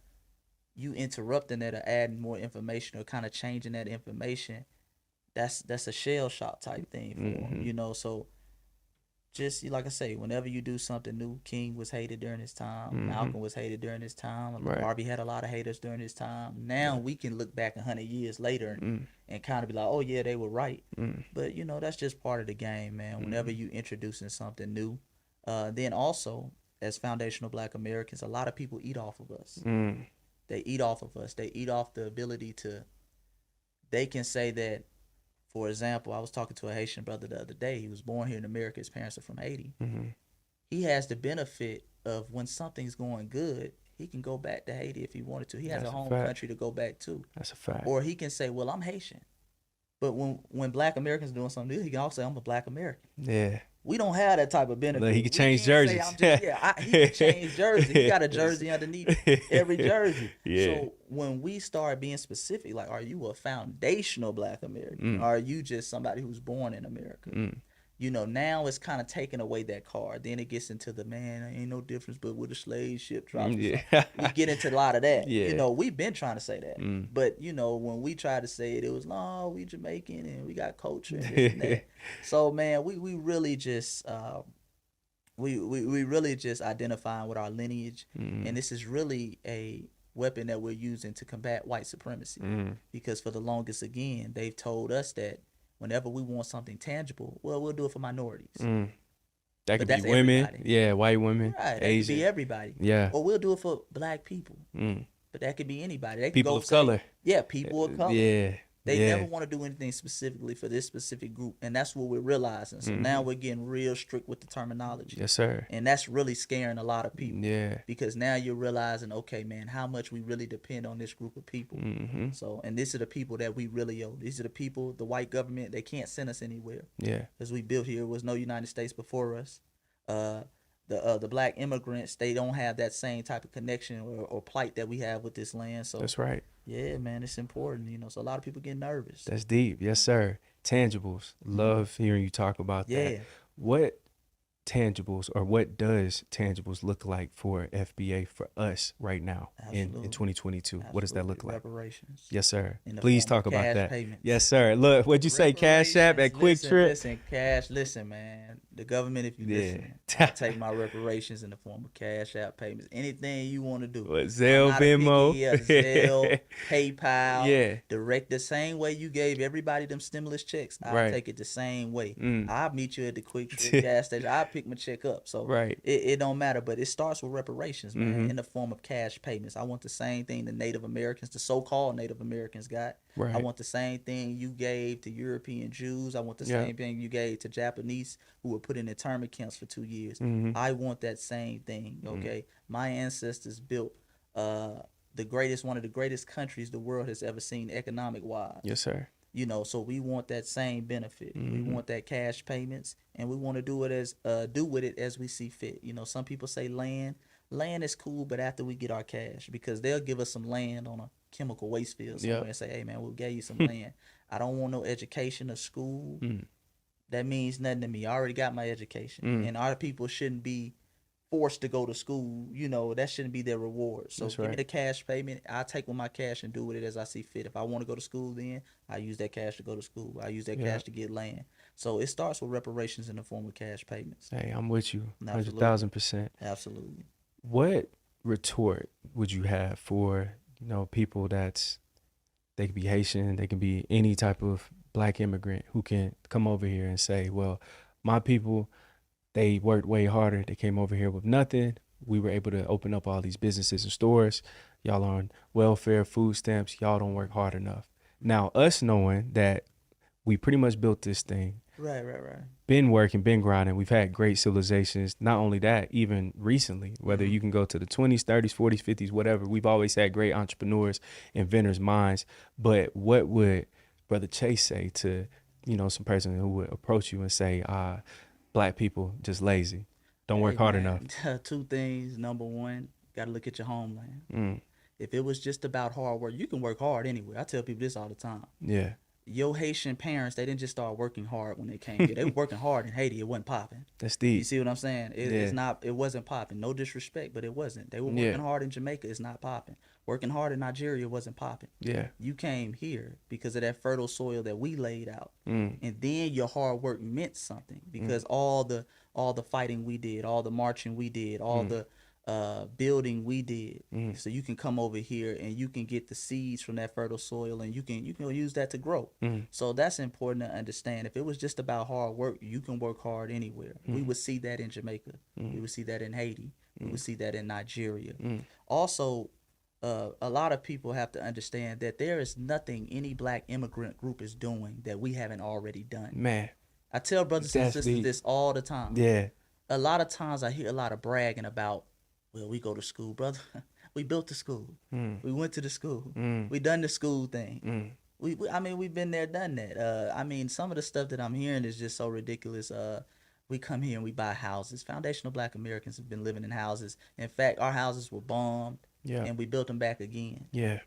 you interrupting that or adding more information or kind of changing that information. That's a shell shock type thing for them, you know. So just like I say, whenever you do something new, King was hated during his time. Malcolm was hated during his time. Barbie had a lot of haters during his time. Now we can look back 100 years later and kind of be like, oh yeah, they were right. But you know, that's just part of the game, man. Whenever you introducing something new, then also as foundational Black Americans, a lot of people eat off of us. They eat off of us. They eat off the ability to. They can say that. For example, I was talking to a Haitian brother the other day. He was born here in America. His parents are from Haiti. He has the benefit of when something's going good, he can go back to Haiti if he wanted to. He has a home country to go back to. That's a fact. Or he can say, well, I'm Haitian. But when Black Americans are doing something new, he can also say, I'm a Black American. Yeah. We don't have that type of benefit. Look, he can change jerseys. He can change jersey. He got a jersey underneath every jersey. So when we start being specific, like, are you a foundational Black American? Or are you just somebody who's born in America? You know, now it's kind of taking away that card. Then it gets into the, man, ain't no difference but with a slave ship drops. We get into a lot of that. You know, we've been trying to say that. But, you know, when we tried to say it, it was, no, we Jamaican and we got culture and this and that. So, man, we really just, we really just identifying with our lineage. And this is really a weapon that we're using to combat white supremacy. Because for the longest, again, they've told us that whenever we want something tangible, well, we'll do it for minorities. That could be women. Everybody. White women. Right. That Asian. could be everybody. Or we'll do it for Black people. But that could be anybody. They people of color. Yeah, people of color. Yeah. They never want to do anything specifically for this specific group. And that's what we're realizing. So now we're getting real strict with the terminology. Yes, sir. And that's really scaring a lot of people. Yeah. Because now you're realizing, okay, man, how much we really depend on this group of people. So, and these are the people that we really owe. These are the people, the white government, they can't send us anywhere. Yeah. Because we built here. There was no United States before us. The Black immigrants, they don't have that same type of connection or plight that we have with this land. So that's right. Yeah, man, it's important, you know. So a lot of people get nervous. That's deep. Yes, sir. Tangibles. Love hearing you talk about that. What tangibles or what does tangibles look like for FBA for us right now in 2022? Absolutely. What does that look like? Reparations. Yes, sir. Please talk about that. Payments. Yes, sir. Look, what'd you say? Cash App at Quick Trip? Listen, cash. Listen, man. The government, if you listen, I take my reparations in the form of Cash App payments. Anything you want to do. What, Zelle, Venmo? Zelle, PayPal. Direct the same way you gave everybody them stimulus checks. I'll take it the same way. I'll meet you at the Quick Trip gas station. I'll pick my check up. So it don't matter. But it starts with reparations, man, in the form of cash payments. I want the same thing the Native Americans, the so-called Native Americans got. I want the same thing you gave to European Jews. I want the same thing you gave to Japanese who were put in internment camps for 2 years. I want that same thing, okay? My ancestors built one of the greatest countries the world has ever seen economic-wise. Yes, sir. You know, so we want that same benefit. We want that cash payments, and we want to do with it as we see fit. You know, some people say land. land is cool, but after we get our cash, because they'll give us some land on a chemical waste field somewhere and say, hey, man, we gave you some land. I don't want no education or school. That means nothing to me. I already got my education. And our people shouldn't be forced to go to school. You know, that shouldn't be their reward. So give me the cash payment. I'll take with my cash and do with it as I see fit. If I want to go to school, then I use that cash to go to school. I use that cash to get land. So it starts with reparations in the form of cash payments. Hey, I'm with you 100,000%. Absolutely. What retort would you have for, you know, people they could be Haitian, they can be any type of black immigrant who can come over here and say, well, my people, they worked way harder. They came over here with nothing. We were able to open up all these businesses and stores. Y'all are on welfare, food stamps. Y'all don't work hard enough. Now, us knowing that we pretty much built this thing. Right. Been working, been grinding. We've had great civilizations. Not only that, even recently, whether you can go to the 20s, 30s, 40s, 50s, whatever, we've always had great entrepreneurs, inventors, minds. But what would Brother Chase say to, you know, some person who would approach you and say, black people just lazy, don't work hard enough? Two things. Number one, got to look at your homeland. If it was just about hard work, you can work hard anywhere. I tell people this all the time. Yeah. Your Haitian parents, they didn't just start working hard when they came here. They were working hard in Haiti. It wasn't popping. That's deep. You see what I'm saying? It wasn't popping. No disrespect, but it wasn't. They were working hard in Jamaica. It's not popping. Working hard in Nigeria wasn't popping. Yeah. You came here because of that fertile soil that we laid out. And then your hard work meant something because all the fighting we did, all the marching we did, all the building we did. So you can come over here and you can get the seeds from that fertile soil and you can use that to grow. So that's important to understand. If it was just about hard work, you can work hard anywhere. We would see that in Jamaica. We would see that in Haiti. We would see that in Nigeria. Also, a lot of people have to understand that there is nothing any black immigrant group is doing that we haven't already done. Man, I tell brothers and sisters this all the time. Yeah. A lot of times I hear a lot of bragging about, well, we go to school, brother. We built the school. We went to the school. We done the school thing. We've been there, done that. Some of the stuff that I'm hearing is just so ridiculous. We come here and we buy houses. Foundational black Americans have been living in houses. In fact, our houses were bombed. Yeah. And we built them back again. Yeah.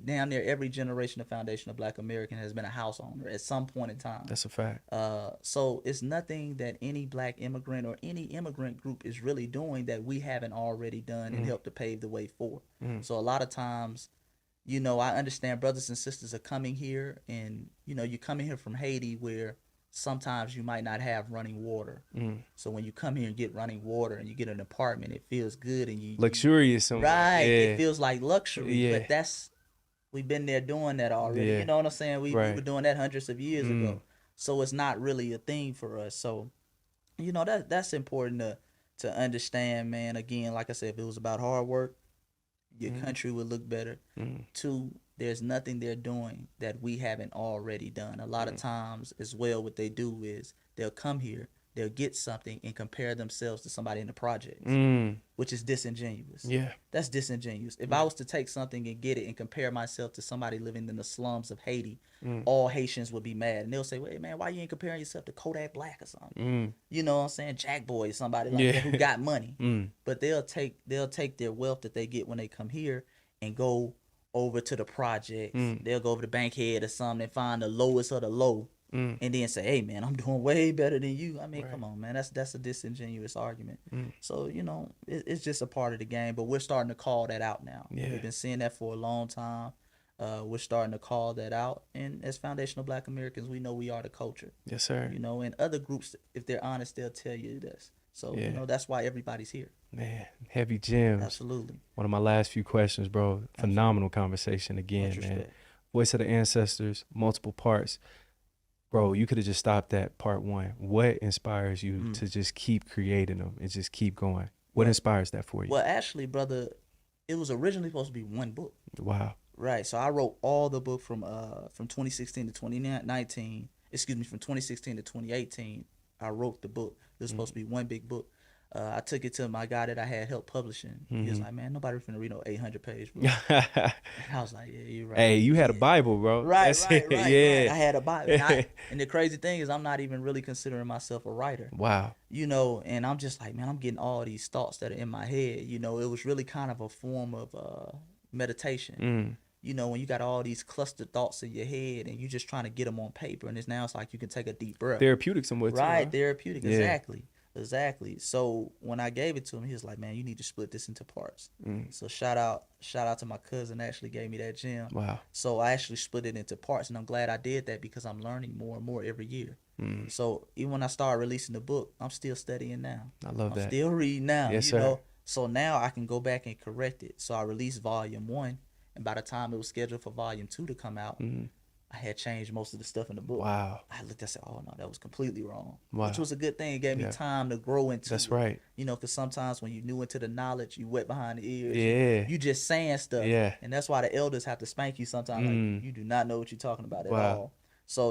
Down there, every generation of foundational black American has been a house owner at some point in time. That's a fact. So it's nothing that any black immigrant or any immigrant group is really doing that we haven't already done and helped to pave the way for. So a lot of times, I understand brothers and sisters are coming here and, you're coming here from Haiti where sometimes you might not have running water. So when you come here and get running water and you get an apartment, it feels good and you luxurious. Right. Yeah. It feels like luxury. Yeah. But we've been there doing that already. Yeah. You know what I'm saying? We were doing that hundreds of years ago. So it's not really a thing for us. So, that's important to understand, man. Again, like I said, if it was about hard work, your country would look better. Two, there's nothing they're doing that we haven't already done. A lot of times as well, what they do is they'll come here, they'll get something and compare themselves to somebody in the projects, which is disingenuous. Yeah. That's disingenuous. If I was to take something and get it and compare myself to somebody living in the slums of Haiti, all Haitians would be mad. And they'll say, wait, man, why you ain't comparing yourself to Kodak Black or something? You know what I'm saying? Jack Boy, somebody like that who got money. But they'll take their wealth that they get when they come here and go over to the projects. They'll go over to Bankhead or something and find the lowest of the low and then say, hey, man, I'm doing way better than you. Come on, man. That's a disingenuous argument. So, it's just a part of the game, but we're starting to call that out now. Yeah. We've been seeing that for a long time. We're starting to call that out. And as foundational black Americans, we know we are the culture. Yes, sir. And other groups, if they're honest, they'll tell you this. So, that's why everybody's here. Man, heavy gems. Absolutely. One of my last few questions, bro. Phenomenal conversation again, man. Voice of the Ancestors, multiple parts. Bro, you could have just stopped at part one. What inspires you to just keep creating them and just keep going? What inspires that for you? Well, actually, brother, it was originally supposed to be one book. Wow. Right. So I wrote all the book from 2016 to 2019. Excuse me, from 2016 to 2018. I wrote the book. It was supposed to be one big book. I took it to my guy that I had helped publishing. He was like, man, nobody finna read no 800-page book. And I was like, yeah, you're right. Hey, you had a Bible, bro. Right. Yeah. I had a Bible. And the crazy thing is I'm not even really considering myself a writer. Wow. And I'm just like, man, I'm getting all these thoughts that are in my head. It was really kind of a form of meditation. When you got all these clustered thoughts in your head and you just trying to get them on paper, and it's like you can take a deep breath. Therapeutic somewhat too. Right, therapeutic. Yeah. Exactly. So when I gave it to him, he was like, man, you need to split this into parts. So shout out to my cousin, actually gave me that gem. Wow. So I actually split it into parts, and I'm glad I did that because I'm learning more and more every year. So even when I start releasing the book, I'm still studying now. I love that. I'm still reading now. Yes, sir. So now I can go back and correct it. So I released volume 1, and by the time it was scheduled for volume 2 to come out, I had changed most of the stuff in the book. Wow. I looked and said, oh, no, that was completely wrong. Wow. Which was a good thing. It gave me time to grow into That's it. right. Because sometimes when you're new into the knowledge, you wet behind the ears. Yeah. You just saying stuff. Yeah. And that's why the elders have to spank you sometimes. Like, you do not know what you're talking about at all. So,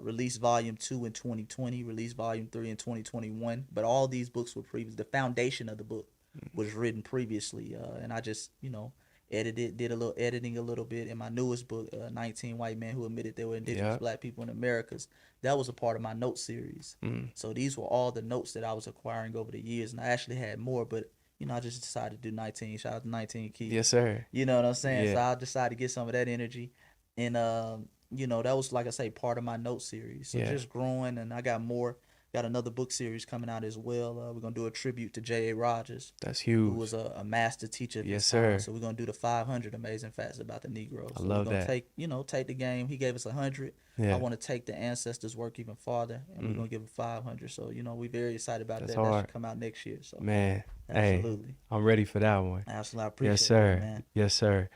release volume 2 in 2020, release volume 3 in 2021. But all these books were previous. The foundation of the book was written previously. And I just, did a little editing a little bit in my newest book, 19 White Men Who Admitted They Were Indigenous Black People in Americas. That was a part of my note series. So these were all the notes that I was acquiring over the years, and I actually had more, but I just decided to do 19. Shout out to 19 Keys. Yes, sir. You know what I'm saying? Yeah. So I decided to get some of that energy, and that was, like I say, part of my note series. So just growing, and I got more. Got another book series coming out as well. We're going to do a tribute to J.A. Rogers. That's huge. Who was a master teacher. Yes, sir. So we're going to do the 500 amazing facts about the Negroes. I love that. Take the game. He gave us 100. Yeah. I want to take the ancestors' work even farther, and we're going to give him 500. So, we're very excited about that. Hard. That should come out next year. So, man, absolutely. Hey, I'm ready for that one. Absolutely. I appreciate yes, sir. it, man. Yes, sir.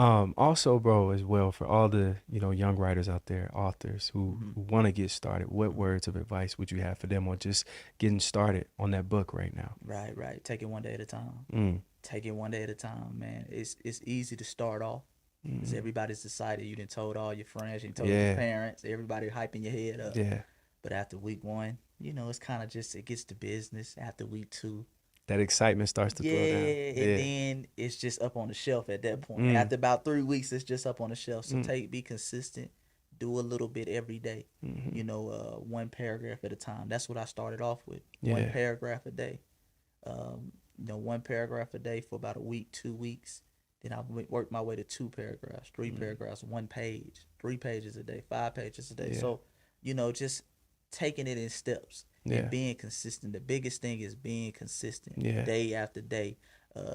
Also, bro, as well, for all the young writers out there, authors who want to get started, what words of advice would you have for them on just getting started on that book right now? Right. Take it one day at a time. Take it one day at a time, man. It's easy to start off because everybody's decided. You done told all your friends, you done told your parents, everybody hyping your head up. Yeah. But after week 1, it's kind of just, it gets to business. After week 2, that excitement starts to throw down. And then it's just up on the shelf at that point. After about 3 weeks, it's just up on the shelf. So be consistent, do a little bit every day. 1 paragraph at a time. That's what I started off with. 1 paragraph a day. 1 paragraph a day for about a week, 2 weeks. Then I worked my way to 2 paragraphs, 3 paragraphs, 1 page, 3 pages a day, 5 pages a day. So, just taking it in steps. And being consistent. The biggest thing is being consistent day after day.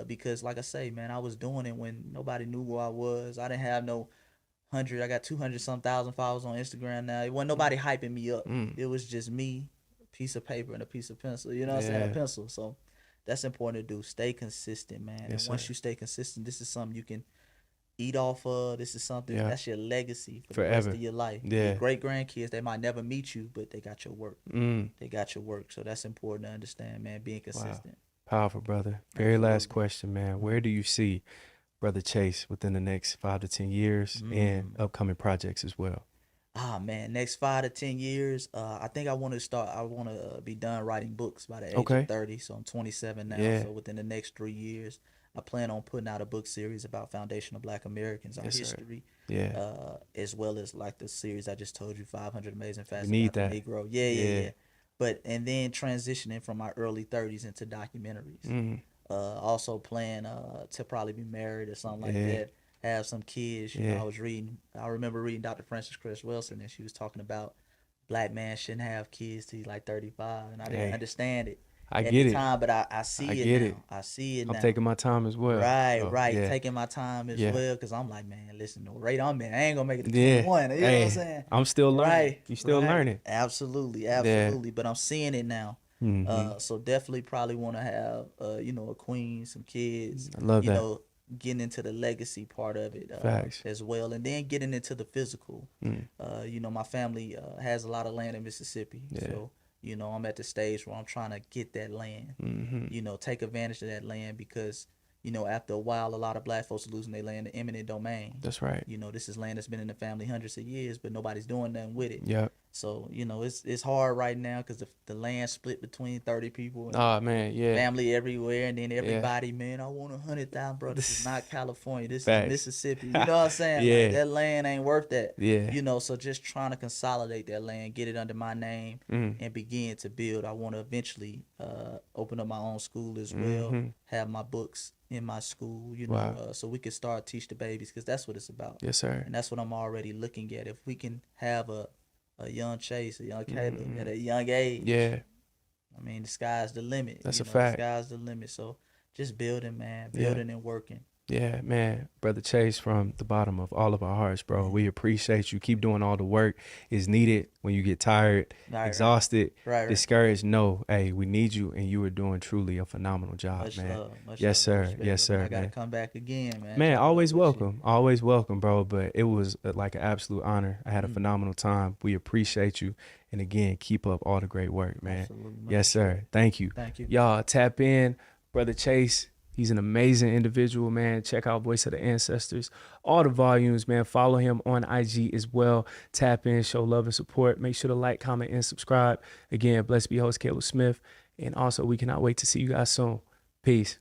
Because like I say, man, I was doing it when nobody knew who I was. I didn't have no 100. I got 200-some thousand followers on Instagram now. It wasn't nobody hyping me up. It was just me, a piece of paper and a piece of pencil. You know what I'm saying? A pencil. So that's important to do. Stay consistent, man. Yes, and once you stay consistent, this is something you can eat off of. This is something that's your legacy for the rest of your life. Your great grandkids, they might never meet you, but they got your work. They got your work. So that's important to understand, man. Being consistent. Wow. Powerful, brother. Very last question, man. Where do you see Brother Chase within the next 5 to 10 years and upcoming projects as well? Man, next 5 to 10 years, I think I want to be done writing books by the age of 30. So I'm 27 now. So within the next 3 years, I plan on putting out a book series about foundational Black Americans, our history, as well as like the series I just told you, 500 Amazing Facts About the Negro. Yeah. And then transitioning from my early 30s into documentaries. Also plan to probably be married or something like that. Have some kids. I remember reading Dr. Frances Cress Welsing, and she was talking about Black man shouldn't have kids till he's like 35, and I didn't understand it. I get it. But I see it now. I see it now. I'm taking my time as well. Right. Taking my time as well, because I'm like, man, listen, the rate I'm in, I ain't gonna make it to 21. You know what I'm saying? I'm still learning. You still learning. Absolutely. But I'm seeing it now. So definitely probably want to have, a queen, some kids. I love that. Getting into the legacy part of it as well, and then getting into the physical. My family has a lot of land in Mississippi, so I'm at the stage where I'm trying to get that land. Take advantage of that land because after a while, a lot of Black folks are losing their land to eminent domain. That's right. This is land that's been in the family hundreds of years, but nobody's doing nothing with it. Yep. So, you know, it's hard right now because the land split between 30 people and Oh man, yeah. family everywhere. And then everybody, man, I want 100,000, bro. This is not California. This is Mississippi. You know what I'm saying? Yeah. Like, that land ain't worth that. Yeah. You know, so just trying to consolidate that land, get it under my name, and begin to build. I want to eventually open up my own school as well, have my books in my school, you know, so we can start teach the babies, because that's what it's about. Yes, sir. And that's what I'm already looking at. If we can have a young Chase, a young Caleb at a young age. Yeah. I mean, the sky's the limit. That's a fact. The sky's the limit. So just building, man. Building and working. Yeah, man. Brother Chase, from the bottom of all of our hearts, bro, we appreciate you. Keep doing all the work is needed when you get tired, exhausted, discouraged. No, hey, we need you, and you are doing truly a phenomenal job, man. Yes, sir. Yes, sir. I got to come back again, man. Man, always welcome. Always welcome, bro. But it was like an absolute honor. I had a phenomenal time. We appreciate you. And again, keep up all the great work, man. Absolutely. Yes, sir. Thank you. Thank you. Y'all, tap in. Brother Chase, he's an amazing individual, man. Check out Voice of the Ancestors. All the volumes, man. Follow him on IG as well. Tap in, show love and support. Make sure to like, comment, and subscribe. Again, blessed be host Caleb Smith. And also, we cannot wait to see you guys soon. Peace.